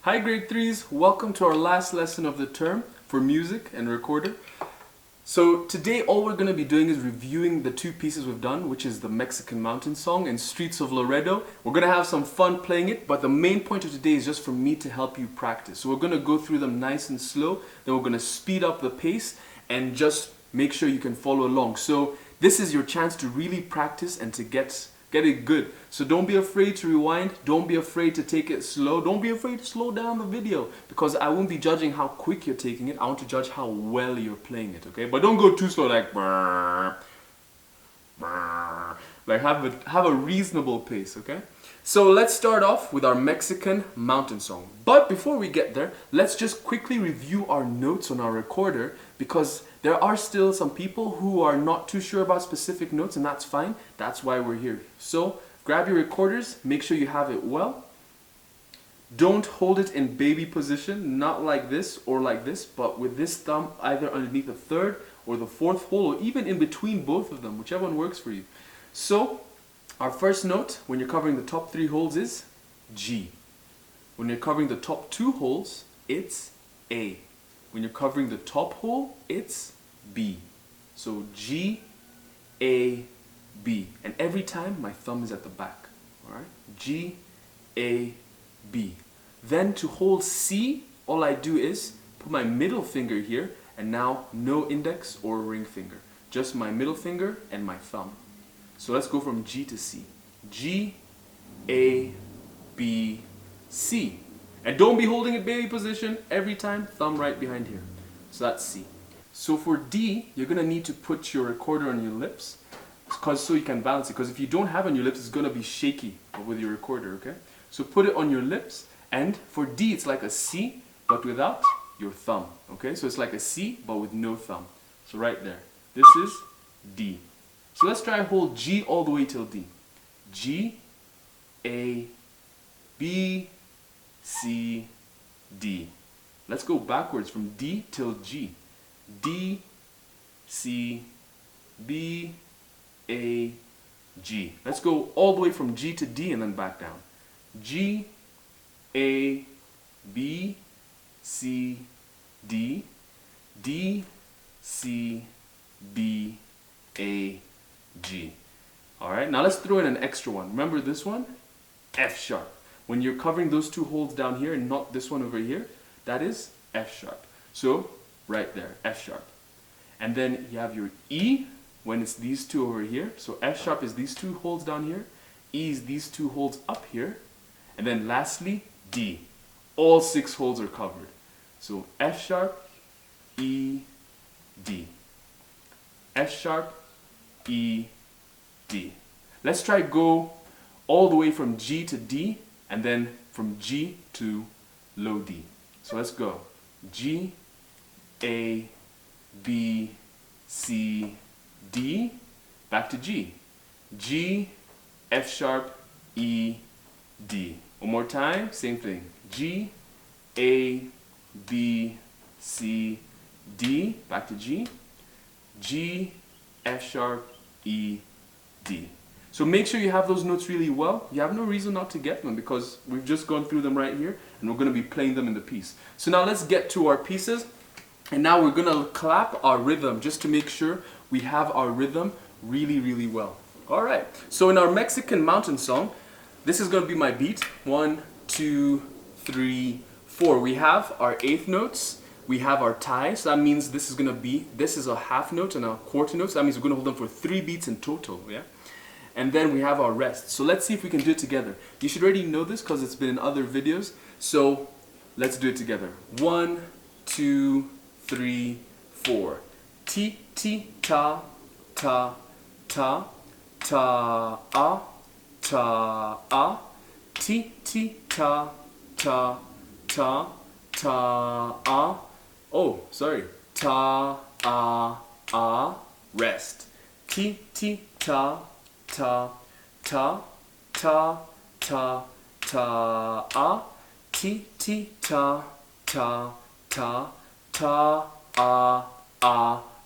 Hi grade 3s, welcome to our last lesson of the term for music and recorder. So today all we're going to be doing is reviewing the two pieces we've done, which is the Mexican Mountain Song and Streets of Laredo. We're going to have some fun playing it, but the main point of today is just for me to help you practice. So we're going to go through them nice and slow, then we're going to speed up the pace and just make sure you can follow along. So this is your chance to really practice and to get it good. So don't be afraid to rewind, don't be afraid to take it slow, don't be afraid to slow down the video, because I won't be judging how quick you're taking it, I want to judge how well you're playing it, okay? But don't go too slow, like brr, brr. Like have a reasonable pace, okay? So let's start off with our Mexican Mountain Song. But before we get there, let's just quickly review our notes on our recorder, because there are still some people who are not too sure about specific notes, and that's fine. That's why we're here. So grab your recorders, make sure you have it well. Don't hold it in baby position, not like this or like this, but with this thumb either underneath the third or the fourth hole, or even in between both of them, whichever one works for you. So our first note when you're covering the top 3 holes is G. When you're covering the top 2 holes, it's A. When you're covering the top hole, it's B. So G, A, B. And every time my thumb is at the back. Alright? G, A, B. Then to hold C, all I do is put my middle finger here, and now no index or ring finger. Just my middle finger and my thumb. So let's go from G to C. G, A, B, C. And don't be holding it baby position every time, thumb right behind here. So that's C. So for D, you're going to need to put your recorder on your lips, so you can balance it. Because if you don't have it on your lips, it's going to be shaky with your recorder, okay? So put it on your lips, and for D, it's like a C, but without your thumb, okay? So it's like a C, but with no thumb. So right there. This is D. So let's try and hold G all the way till D. G, A, B, C, D. Let's go backwards from D till G. D, C, B, A, G. Let's go all the way from G to D and then back down. G, A, B, C, D, D, C, B, A, G. Alright, now let's throw in an extra one. Remember this one? F sharp. When you're covering those 2 holes down here and not this one over here, that is F sharp. So, right there, F sharp. And then you have your E when it's these 2 over here. So F sharp is these 2 holes down here. E is these 2 holes up here. And then lastly, D. All 6 holes are covered. So F sharp, E, D. F sharp, E, D. Let's try go all the way from G to D, and then from G to low D. So let's go. G, A, B, C, D, back to G. G, F sharp, E, D. One more time, same thing. G, A, B, C, D, back to G. G, F sharp, E, D. So make sure you have those notes really well. You have no reason not to get them, because we've just gone through them right here and we're going to be playing them in the piece. So now let's get to our pieces, and now we're going to clap our rhythm just to make sure we have our rhythm really, really well. Alright, so in our Mexican Mountain Song, this is going to be my beat. 1, 2, 3, 4. We have our 8th notes. We have our tie, so that means this is a half note and a quarter note, so that means we're going to hold them for 3 beats in total, yeah? And then we have our rest. So let's see if we can do it together. You should already know this because it's been in other videos, so let's do it together. 1, 2, 3, 4. Ti, ti, ta, ta, ta, ta, ah, ti, ti, ta, ta, ta, ta, ah. Oh, sorry. Ta, rest. Ti, ti, ta, ta, ta, ta, ta, ta, ti, ti, ta, ta, ta,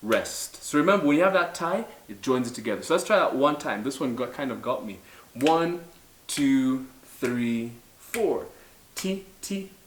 rest. So remember, when you have that tie, it joins it together. So let's try that one time. This one kind of got me. 1, 2, 3, 4. Ti, ti,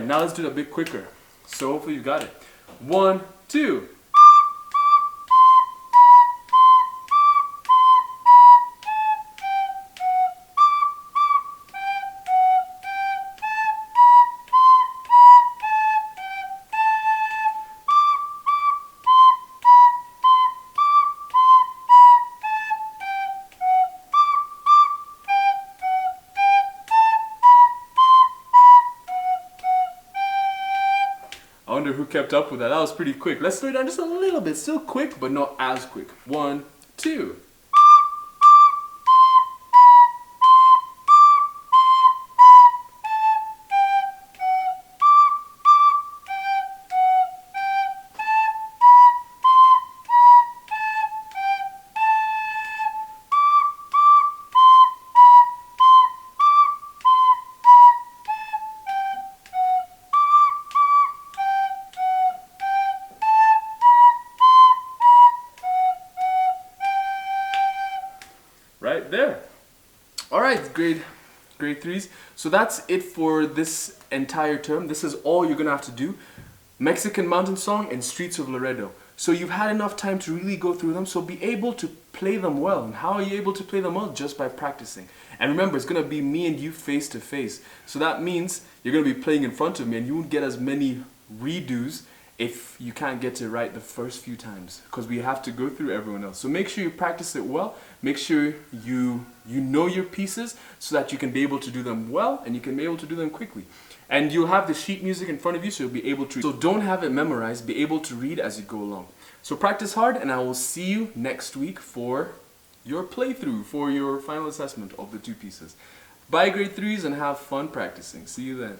right, now let's do it a bit quicker. So hopefully you got it. 1, 2. I wonder who kept up with that. That was pretty quick. Let's slow it down just a little bit. Still quick, but not as quick. 1, 2. Right there. All right, grade 3s. So that's it for this entire term. This is all you're gonna have to do. Mexican Mountain Song and Streets of Laredo. So you've had enough time to really go through them, so be able to play them well. And how are you able to play them well? Just by practicing. And remember, it's gonna be me and you face to face. So that means you're gonna be playing in front of me and you won't get as many redos if you can't get it right the first few times, because we have to go through everyone else. So make sure you practice it well. Make sure you know your pieces so that you can be able to do them well and you can be able to do them quickly. And you'll have the sheet music in front of you, so you'll be able to. So don't have it memorized, be able to read as you go along. So practice hard, and I will see you next week for your playthrough, for your final assessment of the 2 pieces. Bye grade 3s and have fun practicing. See you then.